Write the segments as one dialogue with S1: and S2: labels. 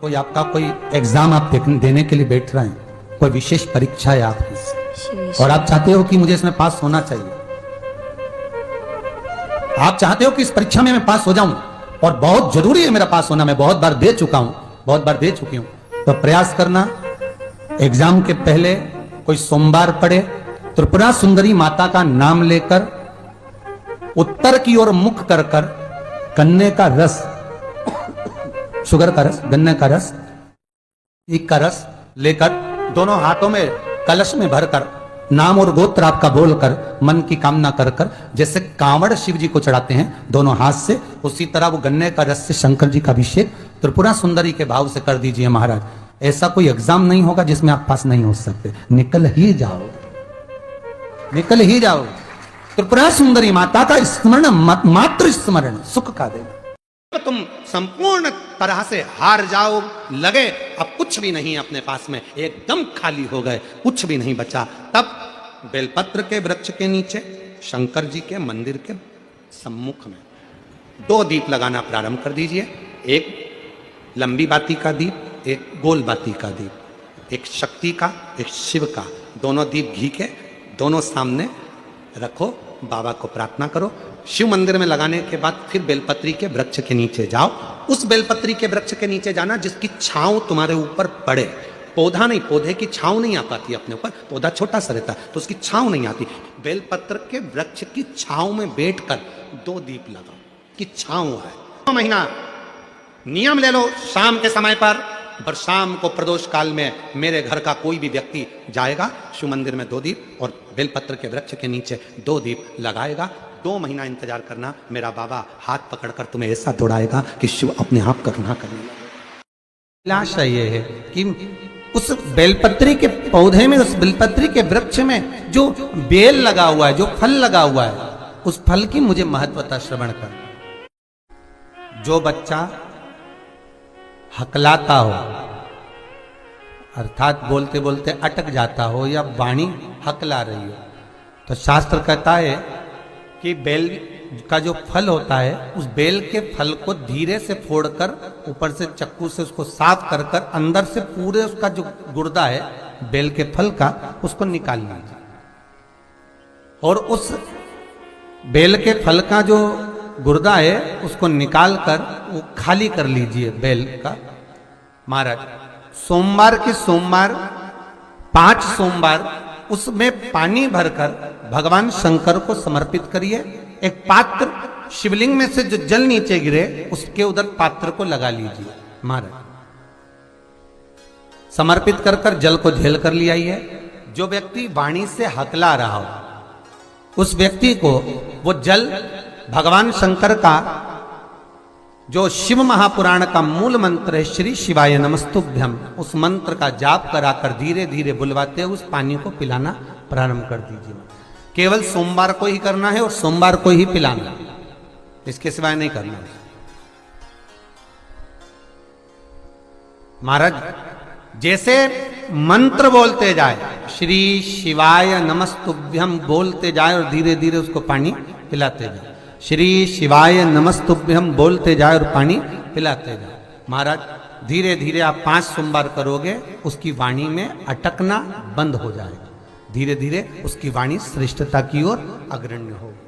S1: कोई आपका कोई एग्जाम आप देने के लिए बैठ रहे हैं, कोई विशेष परीक्षा है आपकी और आप चाहते हो कि मुझे इसमें पास होना चाहिए। आप चाहते हो कि इस परीक्षा में मैं पास हो जाऊं और बहुत जरूरी है मेरा पास होना, मैं बहुत बार दे चुका हूं, बहुत बार दे चुकी हूं। तो प्रयास करना, एग्जाम के पहले कोई सोमवार पड़े, त्रिपुरा सुंदरी माता का नाम लेकर उत्तर की ओर मुख कर कर गन्ने का रस, शुगर का रस, गन्ने का रस, एक का रस लेकर दोनों हाथों में कलश में भरकर नाम और गोत्र आपका बोलकर मन की कामना कर कर, जैसे कांवड़ शिव जी को चढ़ाते हैं दोनों हाथ से, उसी तरह वो गन्ने का रस से शंकर जी का अभिषेक त्रिपुरा सुंदरी के भाव से कर दीजिए महाराज। ऐसा कोई एग्जाम नहीं होगा जिसमें आप पास नहीं हो सकते, निकल ही जाओ, निकल ही जाओ। त्रिपुरा सुंदरी माता का स्मरण, मात्र स्मरण सुख का दे। तुम संपूर्ण तरह से हार जाओ, लगे अब कुछ भी नहीं अपने पास में, एकदम खाली हो गए, कुछ भी नहीं बचा, तब बेलपत्र के वृक्ष के नीचे शंकर जी के मंदिर के सम्मुख में 2 दीप लगाना प्रारंभ कर दीजिए। एक लंबी बाती का दीप, एक गोल बाती का दीप, एक शक्ति का, एक शिव का, दोनों दीप घी के दोनों सामने रखो, बाबा को प्रार्थना करो। शिव मंदिर में लगाने के बाद फिर बेलपत्री के वृक्ष के नीचे जाओ। उस बेलपत्री के वृक्ष के नीचे जाना जिसकी छांव तुम्हारे ऊपर पड़े, पौधा नहीं, पौधे की छांव नहीं आ पाती अपने ऊपर, पौधा छोटा सा रहता तो उसकी छांव नहीं आती। बेलपत्र के वृक्ष की छांव में बैठकर 2 दीप लगाओ कि छांव है। 2 महीना नियम ले लो, शाम के समय पर, पर शाम को प्रदोष काल में मेरे घर का कोई भी व्यक्ति जाएगा, शिव मंदिर में 2 दीप और बेलपत्र के वृक्ष के नीचे 2 दीप लगाएगा। 2 महीना इंतजार करना, मेरा बाबा हाथ पकड़कर तुम्हें ऐसा दौड़ाएगा कि शिव अपने आप करुणा करेगा। आशा ये है कि उस बेलपत्री के पौधे में, उस बेलपत्री के वृक्ष में जो बेल लगा हुआ है, जो फल लगा हुआ है, उस फल की मुझे महत्वता श्रवण कर। जो बच्चा हकलाता हो, अर्थात बोलते बोलते अटक जाता हो या वाणी हकला रही हो, तो शास्त्र कहता है कि बेल का जो फल होता है, उस बेल के फल को धीरे से फोड़कर ऊपर से चक्कू से उसको साफ कर कर अंदर से पूरे उसका जो गुर्दा है बेल के फल का, उसको निकाल लीजिए और उस बेल के फल का जो गुर्दा है उसको निकाल कर वो खाली कर लीजिए बेल का। महाराज सोमवार के सोमवार 5 सोमवार उसमें पानी भरकर भगवान शंकर को समर्पित करिए। एक पात्र, शिवलिंग में से जो जल नीचे गिरे उसके उधर पात्र को लगा लीजिए। महाराज समर्पित कर कर जल को झेल कर ले आइए। जो व्यक्ति वाणी से हकला रहा हो उस व्यक्ति को वो जल भगवान शंकर का जो शिव महापुराण का मूल मंत्र है, श्री शिवाय नमस्तुभ्यम, उस मंत्र का जाप कराकर धीरे धीरे बुलवाते हुए उस पानी को पिलाना प्रारंभ कर दीजिए। केवल सोमवार को ही करना है और सोमवार को ही पिलाना, इसके सिवाय नहीं करना है। महाराज जैसे मंत्र बोलते जाए, श्री शिवाय नमस्तुभ्यम बोलते जाए और धीरे धीरे उसको पानी पिलाते जाए, श्री शिवाय नमस्तुभ्यम बोलते जाए और पानी पिलाते जाए। महाराज धीरे धीरे आप 5 सोमवार करोगे, उसकी वाणी में अटकना बंद हो जाएगा, धीरे धीरे उसकी वाणी श्रेष्ठता की ओर अग्रण्य होगी।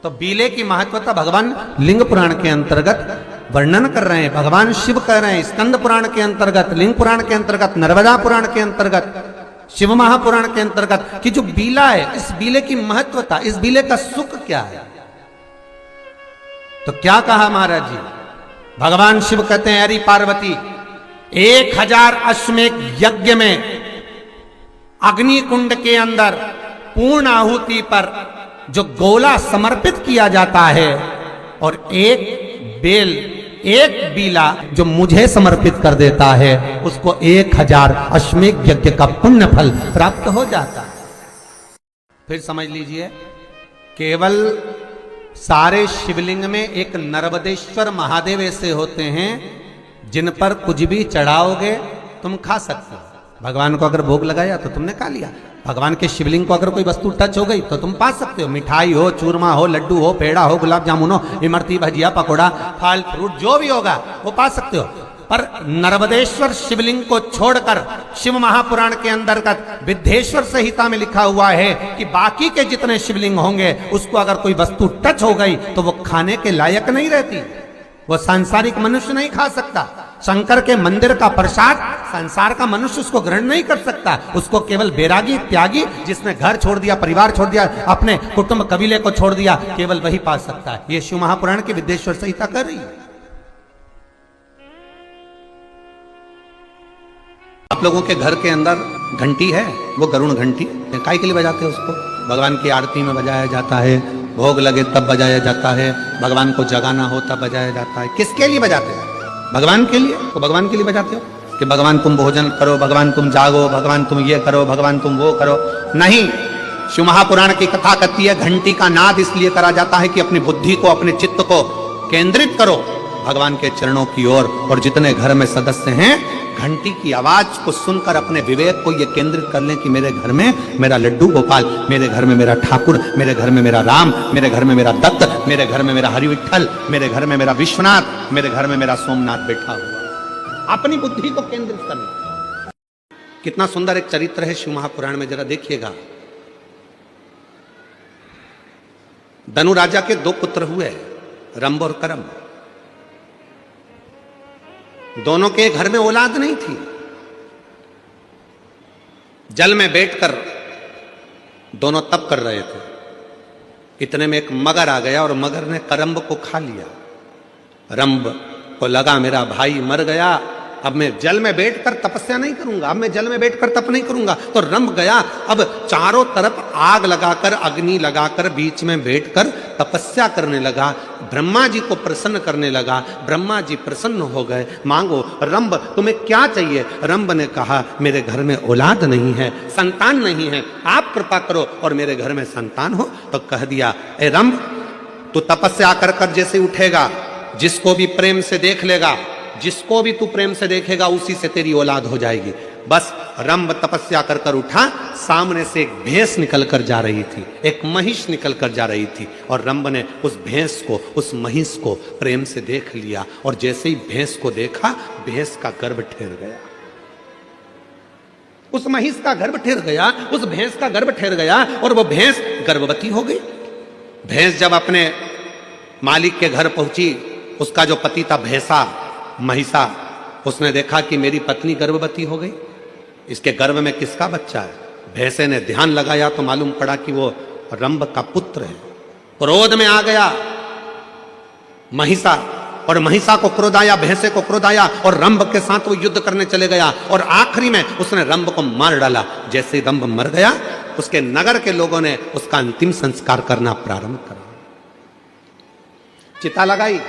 S1: तो बीले की महत्वता भगवान लिंग पुराण के अंतर्गत वर्णन कर रहे हैं, भगवान शिव कह रहे हैं। स्कंद पुराण के अंतर्गत, लिंग पुराण के अंतर्गत, नर्मदा पुराण के अंतर्गत, शिव महापुराण के अंतर्गत कि जो बीला है, इस बीले की महत्वता, इस बीले का सुख क्या है। तो क्या कहा महाराज जी, भगवान शिव कहते हैं, अरे पार्वती 1000 अश्वमेध यज्ञ में अग्नि कुंड के अंदर पूर्ण आहुति पर जो गोला समर्पित किया जाता है और एक बेल, एक बीला जो मुझे समर्पित कर देता है, उसको 1000 अश्वमेध यज्ञ का पुण्य फल प्राप्त हो जाता है। फिर समझ लीजिए, केवल सारे शिवलिंग में एक नर्मदेश्वर महादेव ऐसे होते हैं जिन पर कुछ भी चढ़ाओगे तुम खा सकते हो। भगवान को अगर भोग लगाया तो तुमने खा लिया, भगवान के शिवलिंग को अगर कोई वस्तु टच हो गई तो तुम पा सकते हो। मिठाई हो, चूरमा हो, लड्डू हो, पेड़ा हो, गुलाब जामुन हो, इमरती, भजिया, पकोड़ा, फल फ्रूट जो भी होगा वो पा सकते हो। पर नर्मदेश्वर शिवलिंग को छोड़कर शिव महापुराण के अंतर्गत विद्धेश्वर संहिता में लिखा हुआ है कि बाकी के जितने शिवलिंग होंगे उसको अगर कोई वस्तु टच हो गई तो वो खाने के लायक नहीं रहती, वो सांसारिक मनुष्य नहीं खा सकता। शंकर के मंदिर का प्रसाद संसार का मनुष्य उसको ग्रहण नहीं कर सकता, उसको केवल बैरागी त्यागी जिसने घर छोड़ दिया, परिवार छोड़ दिया, अपने कुटुंब कबीले को छोड़ दिया, केवल वही पा सकता है। ये शिव महापुराण की विद्धेश्वर संहिता कर रही है। आप लोगों के घर के अंदर घंटी है, वो गरुण घंटी काय के लिए बजाते हैं उसको? भगवान की आरती में बजाया जाता है, भोग लगे तब बजाया जाता है, भगवान को जगाना हो तब बजाया जाता है। किसके लिए बजाते हैं? भगवान के लिए। तो भगवान के लिए बजाते हो कि भगवान तुम भोजन करो, भगवान तुम जागो, भगवान तुम ये करो, भगवान तुम वो करो? नहीं। शिव महापुराण की कथा कहती है घंटी का नाद इसलिए करा जाता है कि अपनी बुद्धि को, अपने चित्त को केंद्रित करो भगवान के चरणों की ओर। और जितने घर में सदस्य हैं घंटी की आवाज को सुनकर अपने विवेक को ये केंद्रित कर लें कि मेरे घर में मेरा लड्डू गोपाल, मेरे घर में मेरा ठाकुर, मेरे घर में मेरा राम, मेरे घर में मेरा दत्त, मेरे घर में मेरा हरिविठल, मेरे घर में मेरा विश्वनाथ, मेरे घर में मेरा सोमनाथ बैठा हुआ। अपनी बुद्धि को केंद्रित करना। कितना सुंदर एक चरित्र है शिव महापुराण में, जरा देखिएगा। धनु राजा के 2 पुत्र हुए, रंभ और करम। दोनों के घर में औलाद नहीं थी। जल में बैठकर दोनों तप कर रहे थे। इतने में एक मगर आ गया और मगर ने करम्ब को खा लिया। रंभ को लगा मेरा भाई मर गया, अब मैं जल में बैठकर तपस्या नहीं करूंगा, अब मैं जल में बैठकर तप नहीं करूंगा। तो रंभ गया, अब चारों तरफ आग लगाकर, अग्नि लगाकर बीच में बैठकर तपस्या करने लगा, ब्रह्मा जी को प्रसन्न करने लगा। ब्रह्मा जी प्रसन्न हो गए, मांगो रंभ तुम्हें क्या चाहिए? रंभ ने कहा मेरे घर में औलाद नहीं है, संतान नहीं है, आप कृपा करो और मेरे घर में संतान हो। तो कह दिया ए रंभ, तू तपस्या कर कर जैसे उठेगा, जिसको भी प्रेम से देख लेगा, जिसको भी तू प्रेम से देखेगा उसी से तेरी औलाद हो जाएगी। बस रंभ तपस्या कर कर उठा, सामने से एक भैंस निकल कर जा रही थी, एक महिष निकल कर जा रही थी, और रंभ ने उस भैंस को, उस महिष को प्रेम से देख लिया। और जैसे ही भैंस को देखा, भैंस का गर्भ ठहर गया, उस महिष का गर्भ ठहर गया, उस भैंस का गर्भ ठहर गया, और वो भैंस गर्भवती हो गई। भैंस जब अपने मालिक के घर पहुंची, उसका जो पति था भैंसा, महिषा, उसने देखा कि मेरी पत्नी गर्भवती हो गई, इसके गर्भ में किसका बच्चा है? भैंसे ने ध्यान लगाया तो मालूम पड़ा कि वो रंभ का पुत्र है। क्रोध में आ गया महिषा, और महिषा को क्रोध आया, भैंसे को क्रोध आया, और रंभ के साथ वो युद्ध करने चले गया, और आखिरी में उसने रंभ को मार डाला। जैसे रंभ मर गया, उसके नगर के लोगों ने उसका अंतिम संस्कार करना प्रारंभ करा। चिता लगाई,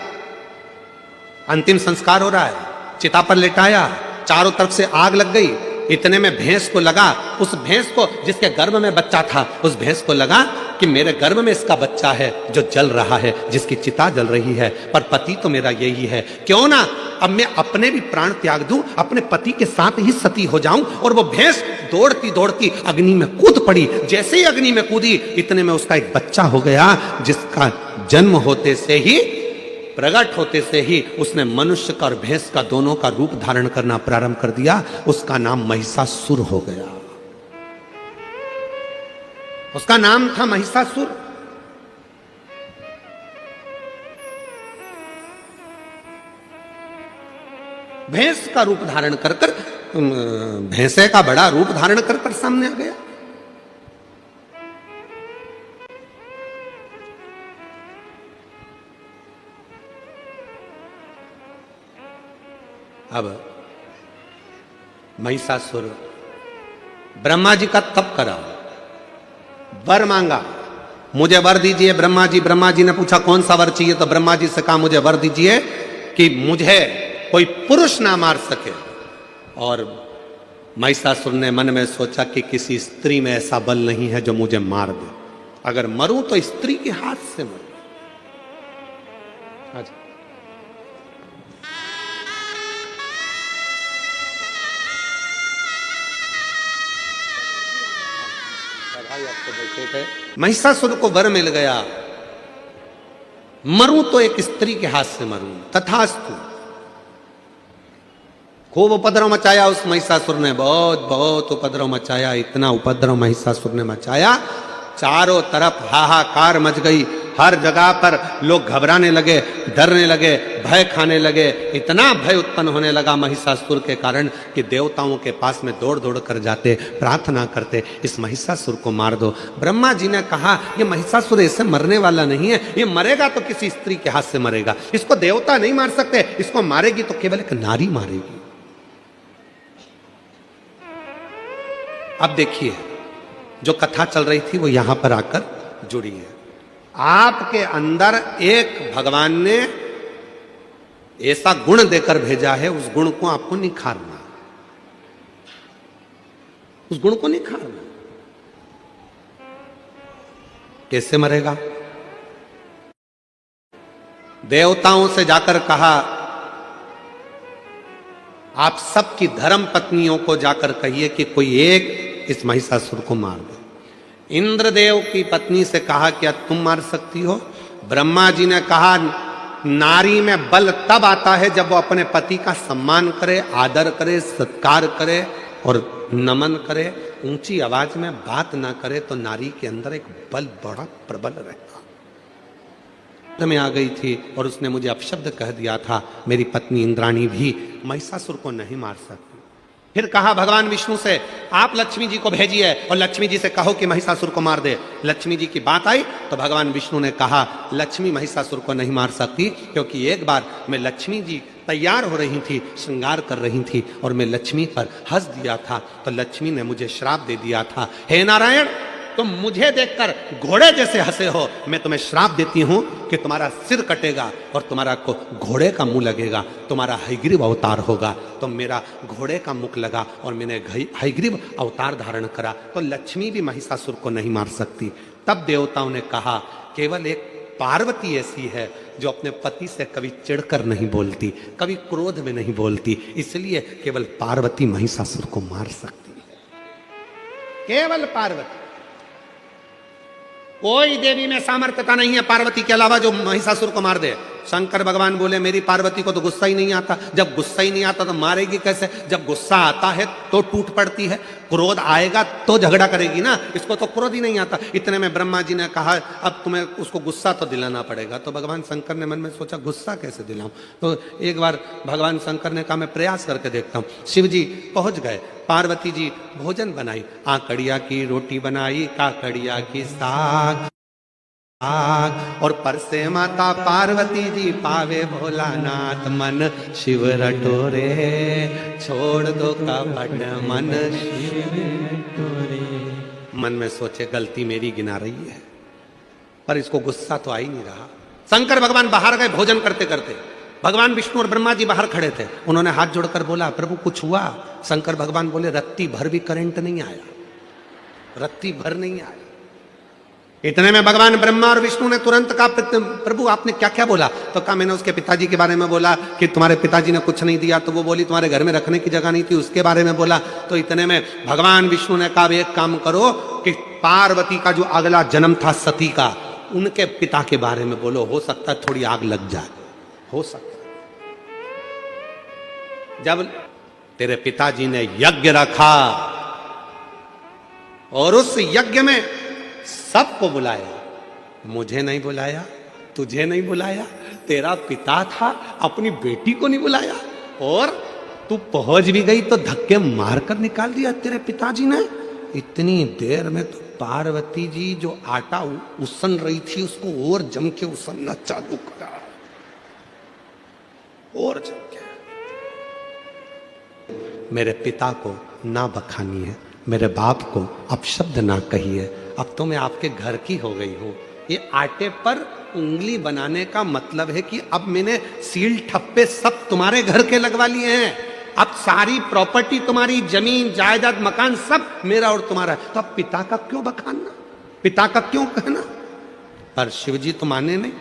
S1: अंतिम संस्कार हो रहा है, चिता पर लेटाया, चारों तरफ से आग लग गई। इतने में भैंस को लगा, उस भैंस को जिसके गर्भ में बच्चा था, उस भैंस को लगा कि मेरे गर्भ में इसका बच्चा है जो जल रहा है, जिसकी चिता जल रही है, पर पति तो मेरा यही है, क्यों ना अब मैं अपने भी प्राण त्याग दूं, अपने पति के साथ ही सती हो जाऊं। और वो भैंस दौड़ती दौड़ती अग्नि में कूद पड़ी। जैसे ही अग्नि में कूदी, इतने में उसका एक बच्चा हो गया, जिसका जन्म होते से ही, प्रकट होते से ही उसने मनुष्य का और भैंस का दोनों का रूप धारण करना प्रारंभ कर दिया। उसका नाम महिषासुर हो गया। उसका नाम था महिषासुर। भैंस का रूप धारण कर कर, भैंसे का बड़ा रूप धारण कर कर सामने आ गया। अब महिषासुर ब्रह्मा जी का तप करा, वर मांगा, मुझे वर दीजिए ब्रह्मा जी। ब्रह्मा जी ने पूछा कौन सा वर चाहिए? तो ब्रह्मा जी से कहा मुझे वर दीजिए कि मुझे कोई पुरुष ना मार सके। और महिषासुर ने मन में सोचा कि किसी स्त्री में ऐसा बल नहीं है जो मुझे मार दे, अगर मरूं तो स्त्री के हाथ से मरूं। अच्छा, महिषासुर को वर मिल गया, मरूं तो एक स्त्री के हाथ से मरूं। तथास्तु। खूब उपद्रव मचाया उस महिषासुर ने, बहुत बहुत उपद्रव मचाया। इतना उपद्रव महिषासुर ने मचाया, चारों तरफ हाहाकार मच गई। हर जगह पर लोग घबराने लगे, डरने लगे, भय खाने लगे। इतना भय उत्पन्न होने लगा महिषासुर के कारण कि देवताओं के पास में दौड़ दौड़ कर जाते, प्रार्थना करते, इस महिषासुर को मार दो। ब्रह्मा जी ने कहा, ये महिषासुर ऐसे मरने वाला नहीं है, ये मरेगा तो किसी स्त्री के हाथ से मरेगा, इसको देवता नहीं मार सकते, इसको मारेगी तो केवल एक नारी मारेगी। अब देखिए, जो कथा चल रही थी वो यहां पर आकर जुड़ी है। आपके अंदर एक भगवान ने ऐसा गुण देकर भेजा है, उस गुण को आपको निखारना, उस गुण को निखारना। कैसे मरेगा? देवताओं से जाकर कहा, आप सबकी धर्म पत्नियों को जाकर कहिए कि कोई एक इस महिषासुर को मार दे। इंद्रदेव की पत्नी से कहा, क्या तुम मार सकती हो? ब्रह्मा जी ने कहा, नारी में बल तब आता है जब वो अपने पति का सम्मान करे, आदर करे, सत्कार करे और नमन करे, ऊंची आवाज में बात ना करे, तो नारी के अंदर एक बल बड़ा प्रबल रहता। में आ गई थी और उसने मुझे अपशब्द कह दिया था, मेरी पत्नी इंद्राणी भी महिषासुर को नहीं मार सकती। फिर कहा भगवान विष्णु से, आप लक्ष्मी जी को भेजिए और लक्ष्मी जी से कहो कि महिषासुर को मार दे। लक्ष्मी जी की बात आई तो भगवान विष्णु ने कहा, लक्ष्मी महिषासुर को नहीं मार सकती, क्योंकि एक बार मैं लक्ष्मी जी तैयार हो रही थी, श्रृंगार कर रही थी और मैं लक्ष्मी पर हंस दिया था तो लक्ष्मी ने मुझे श्राप दे दिया था, हे नारायण, तुम मुझे देखकर घोड़े जैसे हंसे हो, मैं तुम्हें श्राप देती हूं कि तुम्हारा सिर कटेगा और तुम्हारा को घोड़े का मुंह लगेगा, तुम्हारा हयग्रीव अवतार होगा। तो मेरा घोड़े का मुख लगा और मैंने हयग्रीव अवतार धारण करा, तो लक्ष्मी भी महिषासुर को नहीं मार सकती। तब देवताओं ने कहा, केवल एक पार्वती ऐसी है जो अपने पति से कभी चिढ़कर नहीं बोलती, कभी क्रोध में नहीं बोलती, इसलिए केवल पार्वती महिषासुर को मार सकती है। केवल पार्वती, कोई देवी में सामर्थ्यता नहीं है पार्वती के अलावा जो महिषासुर को मार दे। शंकर भगवान बोले, मेरी पार्वती को तो गुस्सा ही नहीं आता, जब गुस्सा ही नहीं आता तो मारेगी कैसे? जब गुस्सा आता है तो टूट पड़ती है, क्रोध आएगा तो झगड़ा करेगी ना, इसको तो क्रोध ही नहीं आता। इतने में ब्रह्मा जी ने कहा, अब तुम्हें उसको गुस्सा तो दिलाना पड़ेगा। तो भगवान शंकर ने मन में सोचा, गुस्सा कैसे दिलाऊं? तो एक बार भगवान शंकर ने कहा, मैं प्रयास करके देखता हूं। शिव जी पहुंच गए, पार्वती जी भोजन बनाई, आकड़िया की रोटी बनाई, काकड़िया की साग और परसे माता पार्वती जी पावे भोलानाथ, मन शिव रटोरे, छोड़ दो कपट मन शिव रटोरे। मन में सोचे, गलती मेरी गिना रही है, पर इसको गुस्सा तो आ ही नहीं रहा। शंकर भगवान बाहर गए भोजन करते करते, भगवान विष्णु और ब्रह्मा जी बाहर खड़े थे। उन्होंने हाथ जोड़कर बोला, प्रभु कुछ हुआ? शंकर भगवान बोले, रत्ती भर भी करंट नहीं आया, रत्ती भर नहीं आया। इतने में भगवान ब्रह्मा और विष्णु ने तुरंत कहा, प्रभु आपने क्या क्या बोला? तो कहा, मैंने उसके पिताजी के बारे में बोला कि तुम्हारे पिताजी ने कुछ नहीं दिया, तो वो बोली तुम्हारे घर में रखने की जगह नहीं थी, उसके बारे में बोला। तो इतने में भगवान विष्णु ने कहा, एक काम करो कि पार्वती का जो अगला जन्म था सती का, उनके पिता के बारे में बोलो, हो सकता है थोड़ी आग लग जाए, हो सकता है। जब तेरे पिताजी ने यज्ञ रखा और उस यज्ञ में सबको बुलाया, मुझे नहीं बुलाया, तुझे नहीं बुलाया, तेरा पिता था अपनी बेटी को नहीं बुलाया, और तू पहुंच भी गई तो धक्के मारकर निकाल दिया तेरे पिताजी ने। इतनी देर में तो पार्वती जी जो आटा उसन रही थी उसको और जम के उसनना चालू करा, और जम के। मेरे पिता को ना बखानी है, मेरे बाप को अपशब्द ना कहिए, अब तो मैं आपके घर की हो गई हूं। ये आटे पर उंगली बनाने का मतलब है कि अब मैंने सील ठप्पे सब तुम्हारे घर के लगवा लिए हैं, अब सारी प्रॉपर्टी तुम्हारी, जमीन जायदाद मकान सब मेरा और तुम्हारा है, तो अब पिता का क्यों बखानना, पिता का क्यों कहना? पर शिवजी तो माने नहीं,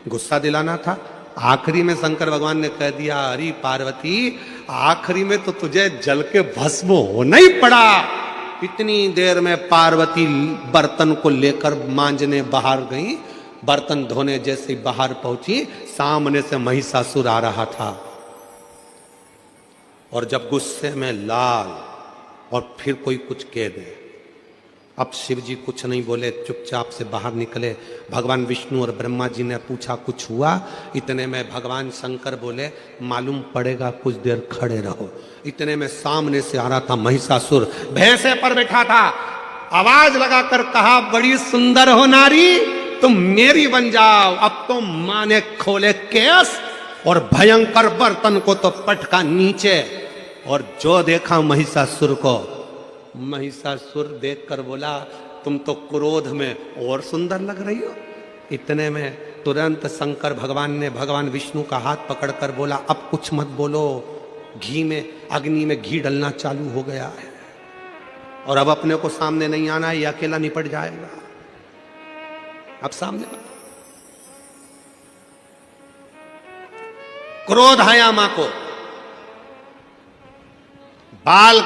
S1: गुस्सा दिलाना था। आखिरी में शंकर भगवान ने कह दिया, अरे पार्वती, आखिरी में तो तुझे जल के भस्म होना ही पड़ा। इतनी देर में पार्वती बर्तन को लेकर मांजने बाहर गई, बर्तन धोने जैसे बाहर पहुंची, सामने से महिषासुर आ रहा था।
S2: और जब गुस्से में लाल और फिर कोई कुछ कह दे। अब शिव जी कुछ नहीं बोले, चुपचाप से बाहर निकले। भगवान विष्णु और ब्रह्मा जी ने पूछा कुछ हुआ? इतने में भगवान शंकर बोले मालूम पड़ेगा, कुछ देर खड़े रहो। इतने में सामने से आ रहा था महिषासुर, भैंसे पर बैठा था। आवाज लगाकर कहा, बड़ी सुंदर हो नारी, तुम मेरी बन जाओ। अब तो मां ने खोले केस और भयंकर बर्तन को तो पटका नीचे, और जो देखा महिषासुर को, महिषासुर देखकर बोला तुम तो क्रोध में और सुंदर लग रही हो। इतने में तुरंत शंकर भगवान ने भगवान विष्णु का हाथ पकड़कर बोला, अब कुछ मत बोलो, घी में, अग्नि में घी डलना चालू हो गया है, और अब अपने को सामने नहीं आना, ये अकेला निपट जाएगा। अब सामने क्रोध आया मां को, बाल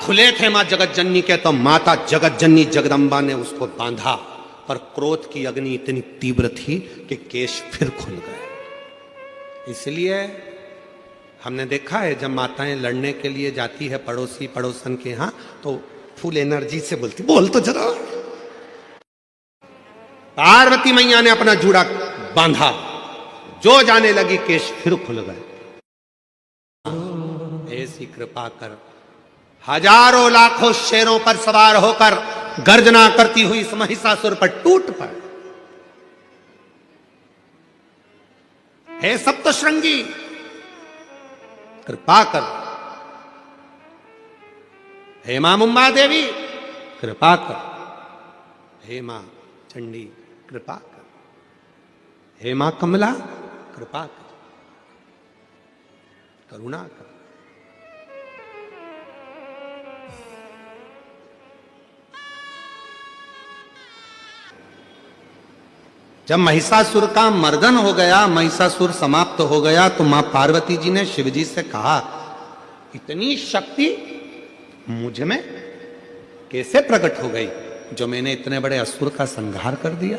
S2: खुले थे मां जगत जननी के, तो माता जगत जननी जगदम्बा ने उसको बांधा, पर क्रोध की अग्नि इतनी तीव्र थी कि केश फिर खुल गए। इसलिए हमने देखा है जब माताएं लड़ने के लिए जाती है पड़ोसी पड़ोसन के यहां, तो फुल एनर्जी से बोलती, बोल तो जरा। पार्वती मैया ने अपना जूड़ा बांधा, जो जाने लगी केश फिर खुल गए। ऐसी कृपा कर। हजारों लाखों शेरों पर सवार होकर गर्जना करती हुई इस महिषासुर पर टूट पड़। हे सप्तशृंगी, कृपा कर। हे मां मुंबा देवी, कृपा कर। हे मां चंडी, कृपा कर। हे मां कमला, कृपा कर, करुणा कर। जब महिषासुर का मर्दन हो गया, महिषासुर समाप्त हो गया, तो मां पार्वती जी ने शिव जी से कहा, इतनी शक्ति मुझ में कैसे प्रकट हो गई जो मैंने इतने बड़े असुर का संहार कर दिया?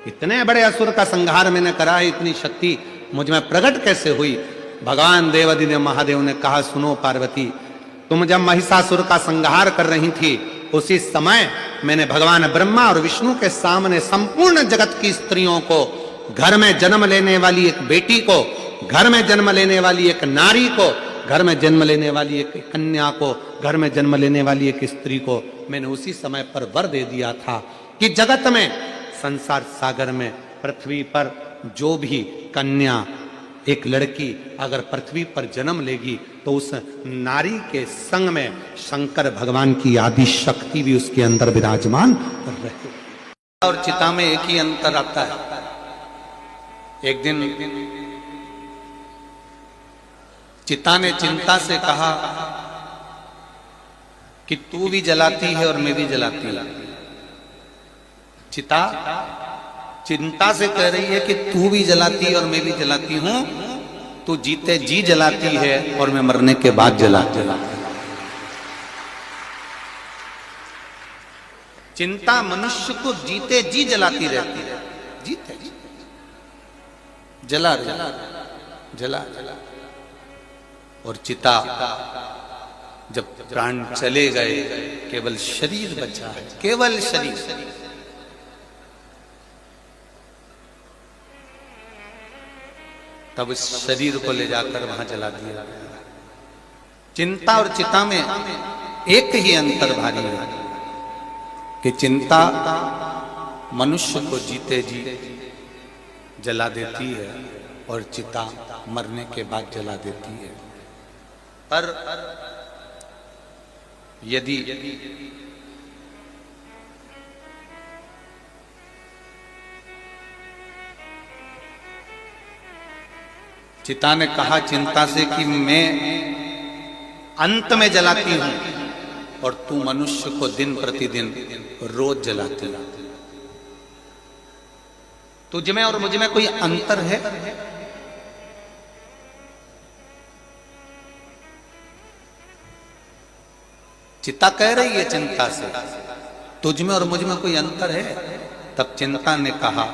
S2: इतने बड़े असुर का संहार मैंने करा है, इतनी शक्ति मुझ में प्रकट कैसे हुई? भगवान देवादिदेव महादेव ने कहा, सुनो पार्वती, तुम जब महिषासुर का संहार कर रही थी, उसी समय मैंने भगवान ब्रह्मा और विष्णु के सामने संपूर्ण जगत की स्त्रियों को, घर में जन्म लेने वाली एक बेटी को, घर में जन्म लेने वाली एक नारी को, घर में जन्म लेने वाली एक कन्या को, घर में जन्म लेने वाली एक स्त्री को मैंने उसी समय पर वर दे दिया था कि जगत में, संसार सागर में, पृथ्वी पर जो भी कन्या, एक लड़की अगर पृथ्वी पर जन्म लेगी तो उस नारी के संग में शंकर भगवान की आदि शक्ति भी उसके अंदर विराजमान रहे। और चिता में एक ही अंतर आता है। एक दिन चिता ने चिंता से कहा कि तू भी जलाती है और मैं भी जलाती हूं। चिता चिंता से कह रही है कि तू भी जलाती है और मैं भी जलाती हूं, तू जीते जी जलाती है और मैं मरने के बाद जलाती हूं। चिंता मनुष्य को जीते जी जलाती रहती है, जीते जी जला जला जला। और चिता जब प्राण चले गए, केवल शरीर बचा है, केवल शरीर। तब इस शरीर को ले जाकर वहां जला दिया गया। चिंता और चिता में एक ही अंतर भारी है कि चिंता मनुष्य को जीते जी जला देती है और चिता मरने के बाद जला देती है। पर यदि चिता ने कहा चिंता से कि मैं अंत में जलाती हूं और तू मनुष्य को दिन प्रतिदिन रोज जलाती है, तुझ में और मुझ में कोई अंतर है? चिता कह रही है चिंता से, तुझ में और मुझ में कोई अंतर है? तब चिंता ने कहा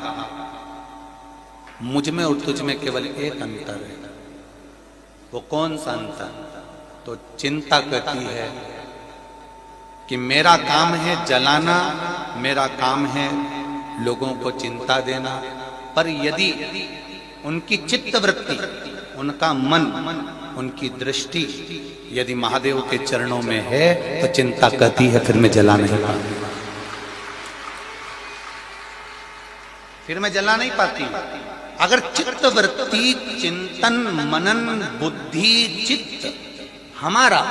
S2: मुझ में और तुझ में केवल एक अंतर है
S1: वो कौन सा अंतर? तो चिंता करती है कि मेरा काम है जलाना, मेरा काम है लोगों को चिंता देना, पर यदि उनकी चित्त वृत्ति, उनका मन, उनकी दृष्टि यदि महादेव के चरणों में है तो चिंता करती है फिर मैं जला नहीं पाती, फिर मैं जला नहीं पाती। अगर चित्त वृत्ति, चिंतन, मनन, बुद्धि, चित्त हमारा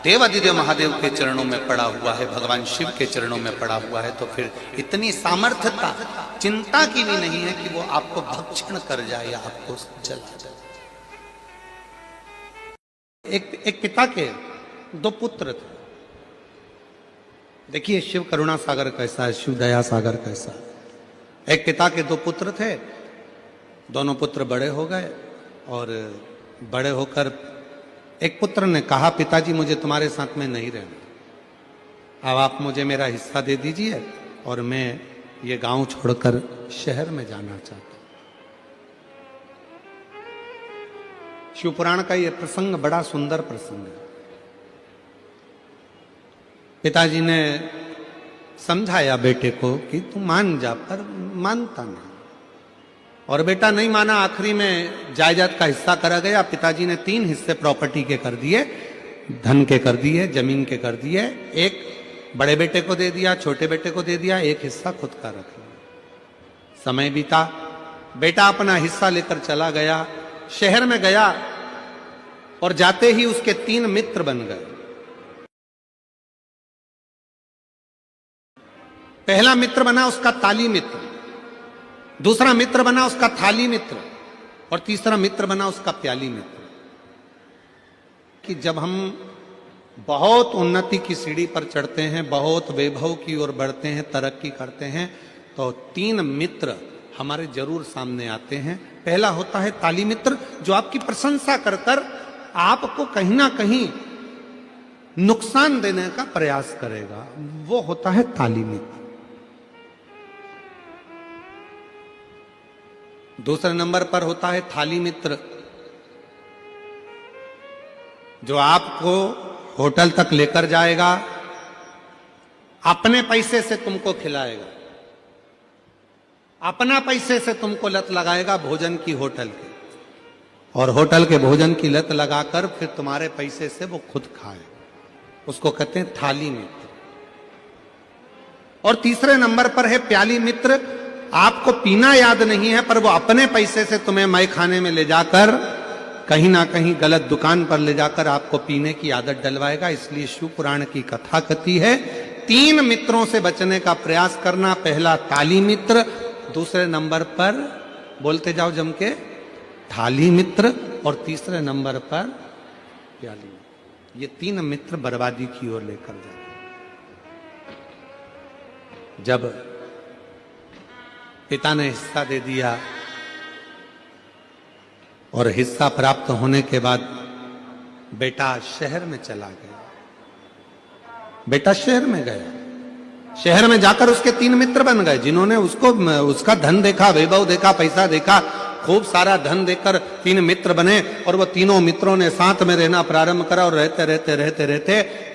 S1: देवादिदेव महादेव के चरणों में पड़ा हुआ है, भगवान शिव के चरणों में पड़ा हुआ है, तो फिर इतनी सामर्थ्यता चिंता की भी नहीं है कि वो आपको भक्षण कर जाए या आपको जला जाए। एक पिता के दो पुत्र थे। देखिए शिव करुणा सागर कैसा है, शिव दया सागर कैसा है। एक पिता के दो पुत्र थे, दोनों पुत्र बड़े हो गए और बड़े होकर एक पुत्र ने कहा, पिताजी मुझे तुम्हारे साथ में नहीं रहना, अब आप मुझे मेरा हिस्सा दे दीजिए और मैं ये गांव छोड़कर शहर में जाना चाहता हूं। शिवपुराण का ये प्रसंग बड़ा सुंदर प्रसंग है। पिताजी ने समझाया बेटे को कि तू मान जा, पर मानता नहीं, और बेटा नहीं माना। आखिरी में जायदाद का हिस्सा करा गया। पिताजी ने 3 हिस्से प्रॉपर्टी के कर दिए, धन के कर दिए, जमीन के कर दिए। एक बड़े बेटे को दे दिया, छोटे बेटे को दे दिया, एक हिस्सा खुद का रख लिया। समय बीता, बेटा अपना हिस्सा लेकर चला गया, शहर में गया और जाते ही उसके 3 मित्र बन गए। पहला मित्र बना उसका ताली मित्र, दूसरा मित्र बना उसका थाली मित्र, और तीसरा मित्र बना उसका प्याली मित्र। कि जब हम बहुत उन्नति की सीढ़ी पर चढ़ते हैं, बहुत वैभव की ओर बढ़ते हैं, तरक्की करते हैं, तो 3 मित्र हमारे जरूर सामने आते हैं। पहला होता है ताली मित्र, जो आपकी प्रशंसा कर कर आपको कहीं ना कहीं नुकसान देने का प्रयास करेगा, वो होता है ताली मित्र। दूसरे नंबर पर होता है थाली मित्र, जो आपको होटल तक लेकर जाएगा, अपने पैसे से तुमको खिलाएगा, अपना पैसे से तुमको लत लगाएगा भोजन की होटल के, और होटल के भोजन की लत लगाकर फिर तुम्हारे पैसे से वो खुद खाए, उसको कहते हैं थाली मित्र। और तीसरे नंबर पर है प्याली मित्र, आपको पीना याद नहीं है पर वो अपने पैसे से तुम्हें मय खाने में ले जाकर कहीं ना कहीं गलत दुकान पर ले जाकर आपको पीने की आदत डलवाएगा। इसलिए शिव पुराण की कथा कथी है 3 मित्रों से बचने का प्रयास करना। पहला ताली मित्र, दूसरे नंबर पर बोलते जाओ जम के थाली मित्र, और तीसरे नंबर पर प्याली मित्र। ये 3 मित्र बर्बादी की ओर लेकर जाते। जब पिता ने हिस्सा दे दिया और हिस्सा प्राप्त होने के बाद बेटा शहर में चला गया। बेटा शहर में गया, शहर में जाकर उसके 3 मित्र बन गए, जिन्होंने उसको उसका धन देखा, वैभव देखा, पैसा देखा, खूब सारा धन देकर 3 मित्र बने। और वो तीनों मित्रों ने साथ में रहना प्रारंभ करा और रहते रहते रहते रहते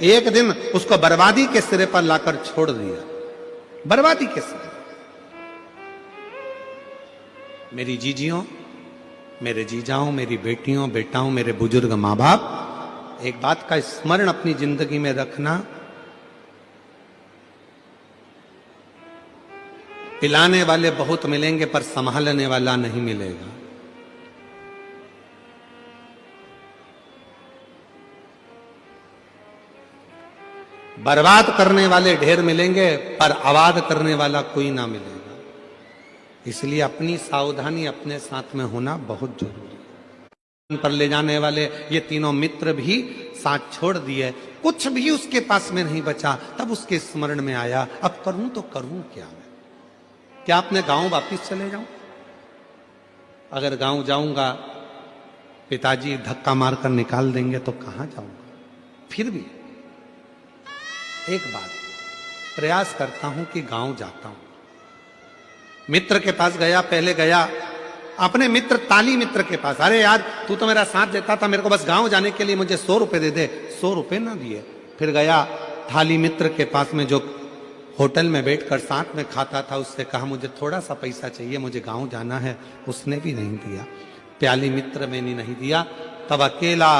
S1: एक दिन उसको बर्बादी के सिरे पर लाकर छोड़ दिया। बर्बादी के सिरे। मेरी जीजियों, मेरे जीजाओं, मेरी बेटियों, बेटाओं, मेरे बुजुर्ग माँ बाप, एक बात का स्मरण अपनी जिंदगी में रखना, पिलाने वाले बहुत मिलेंगे पर संभालने वाला नहीं मिलेगा। बर्बाद करने वाले ढेर मिलेंगे पर आबाद करने वाला कोई ना मिलेगा। इसलिए अपनी सावधानी अपने साथ में होना बहुत जरूरी है। पर ले जाने वाले ये तीनों मित्र भी साथ छोड़ दिए, कुछ भी उसके पास में नहीं बचा। तब उसके स्मरण में आया, अब करूं तो करूं क्या मैं? क्या अपने गांव वापिस चले जाऊं? अगर गांव जाऊंगा पिताजी धक्का मारकर निकाल देंगे तो कहां जाऊंगा? फिर भी एक बात प्रयास करता हूं कि गांव जाता हूं। मित्र के पास गया, पहले गया,
S2: अपने मित्र ताली मित्र के पास, अरे यार तू तो मेरा साथ देता था, मेरे को बस गांव जाने के लिए मुझे 100 रुपए दे दे। 100 रुपए ना दिए। फिर गया थाली मित्र के पास में जो होटल में बैठकर साथ में खाता था, उससे कहा मुझे थोड़ा सा पैसा चाहिए, मुझे गांव जाना है। उसने भी नहीं दिया। प्याली मित्र में नहीं दिया। तब अकेला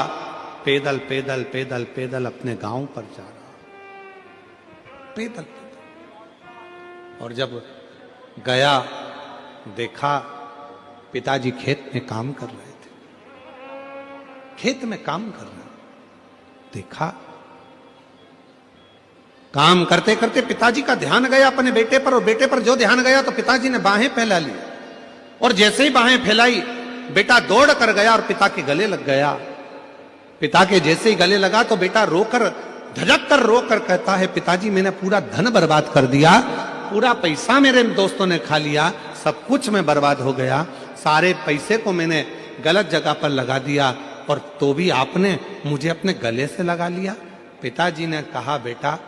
S2: पैदल पैदल पैदल पैदल अपने गांव पर जा रहा, पैदल पैदल। और जब गया देखा पिताजी खेत में काम कर रहे थे, खेत में काम कर रहे। देखा काम करते करते पिताजी का ध्यान गया अपने बेटे पर, और बेटे पर जो ध्यान गया तो पिताजी ने बाहें फैला ली, और जैसे ही बाहें फैलाई बेटा दौड़ कर गया और पिता के गले लग गया। पिता के जैसे ही गले लगा तो बेटा रोकर, धड़क कर रोकर कहता है, पिताजी मैंने पूरा धन बर्बाद कर दिया, पूरा पैसा मेरे दोस्तों ने खा लिया, सब कुछ में बर्बाद हो गया, सारे पैसे को मैंने गलत जगह पर लगा दिया, और तो भी आपने मुझे अपने गले से लगा लिया। पिताजी ने कहा बेटा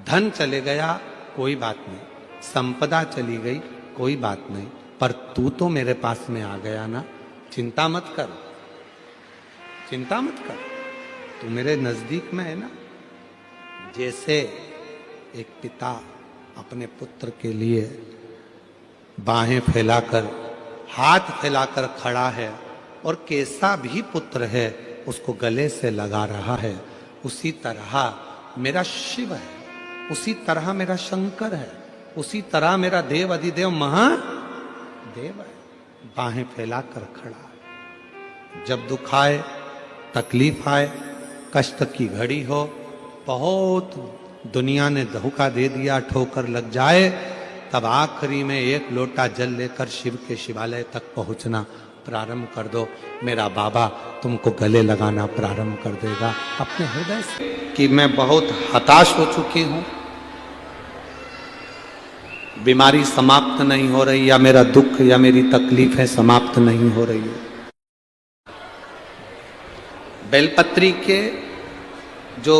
S2: धन चले गया कोई बात नहीं, संपदा चली गई कोई बात नहीं, पर तू तो मेरे पास में आ गया ना, चिंता मत कर, चिंता मत कर, तू मेरे नजदीक में है ना। जैसे एक पिता अपने पुत्र के लिए बाहें फैलाकर, हाथ फैलाकर खड़ा है, और कैसा भी पुत्र है उसको गले से लगा रहा है, उसी तरह मेरा शिव है, उसी तरह मेरा शंकर है, उसी तरह मेरा देव अधिदेव महादेव है, बाहें फैलाकर खड़ा है। जब दुख आए, तकलीफ आए, कष्ट की घड़ी हो, बहुत दुनिया ने धोखा दे दिया, ठोकर लग जाए, तब आखिरी में एक लोटा जल लेकर शिव के शिवालय तक पहुंचना प्रारंभ कर दो, मेरा बाबा तुमको गले लगाना प्रारंभ कर देगा अपने हृदय से। कि मैं बहुत हताश हो चुकी हूं, बीमारी समाप्त नहीं हो रही, या मेरा दुख या मेरी तकलीफें समाप्त नहीं हो रही है। बेलपत्री के जो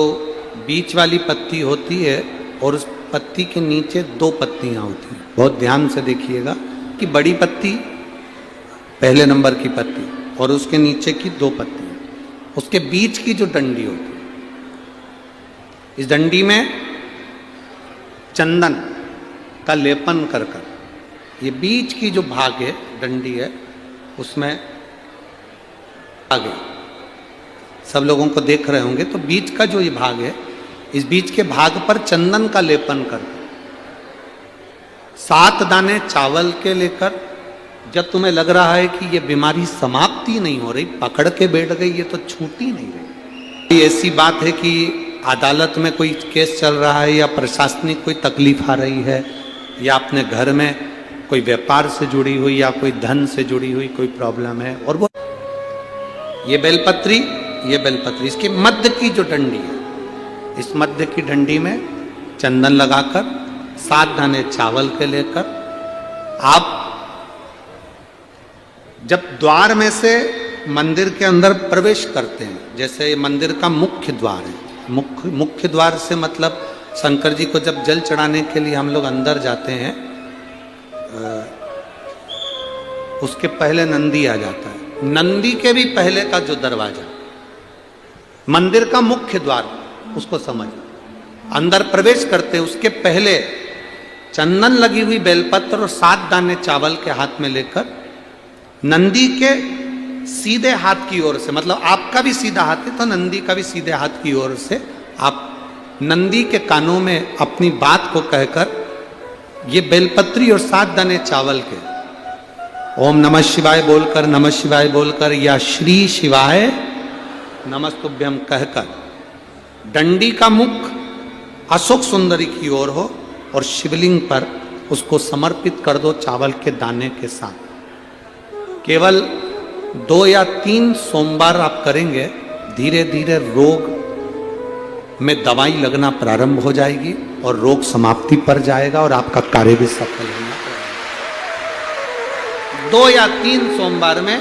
S2: बीच वाली पत्ती होती है और उस पत्ती के नीचे 2 पत्तियां होती हैं, बहुत ध्यान से देखिएगा कि बड़ी पत्ती पहले नंबर की पत्ती और उसके नीचे की 2 पत्तियां, उसके बीच की जो डंडी होती है, इस डंडी में चंदन का लेपन कर कर, ये बीच की जो भाग है डंडी है उसमें आगे सब लोगों को देख रहे होंगे, तो बीच का जो ये भाग है, इस बीच के भाग पर चंदन का लेपन कर 7 दाने चावल के लेकर, जब तुम्हें लग रहा है कि ये बीमारी समाप्ति नहीं हो रही, पकड़ के बैठ गई, ये तो छूटी नहीं रही। ऐसी बात है कि अदालत में कोई केस चल रहा है, या प्रशासनिक कोई तकलीफ आ रही है, या अपने घर में कोई व्यापार से जुड़ी हुई या कोई धन से जुड़ी हुई कोई प्रॉब्लम है, और वो ये बेलपत्री इसके मध्य की जो डंडी है, इस मध्य की डंडी में चंदन लगाकर 7 दाने चावल के लेकर, आप जब द्वार में से मंदिर के अंदर प्रवेश करते हैं, जैसे मंदिर का मुख्य द्वार है, मुख्य द्वार से मतलब शंकर जी को जब जल चढ़ाने के लिए हम लोग अंदर जाते हैं, उसके पहले नंदी आ जाता है, नंदी के भी पहले का जो दरवाजा, मंदिर का मुख्य द्वार, उसको समझ, अंदर प्रवेश करते उसके पहले चंदन लगी हुई बेलपत्र और 7 दाने चावल के हाथ में लेकर नंदी के सीधे हाथ की ओर से, मतलब आपका भी सीधा हाथ है तो नंदी का भी सीधे हाथ की ओर से, आप नंदी के कानों में अपनी बात को कहकर ये बेलपत्री और 7 दाने चावल के ओम नमः शिवाय बोलकर, नमः शिवाय बोलकर, या श्री शिवाय नमस्तुभ्यम कहकर डंडी का मुख अशोक सुंदरी की ओर हो और शिवलिंग पर उसको समर्पित कर दो चावल के दाने के साथ। केवल 2 या 3 सोमवार आप करेंगे, धीरे धीरे रोग में दवाई लगना प्रारंभ हो जाएगी और रोग समाप्ति पर जाएगा और आपका कार्य भी सफल होगा। 2 या 3 सोमवार में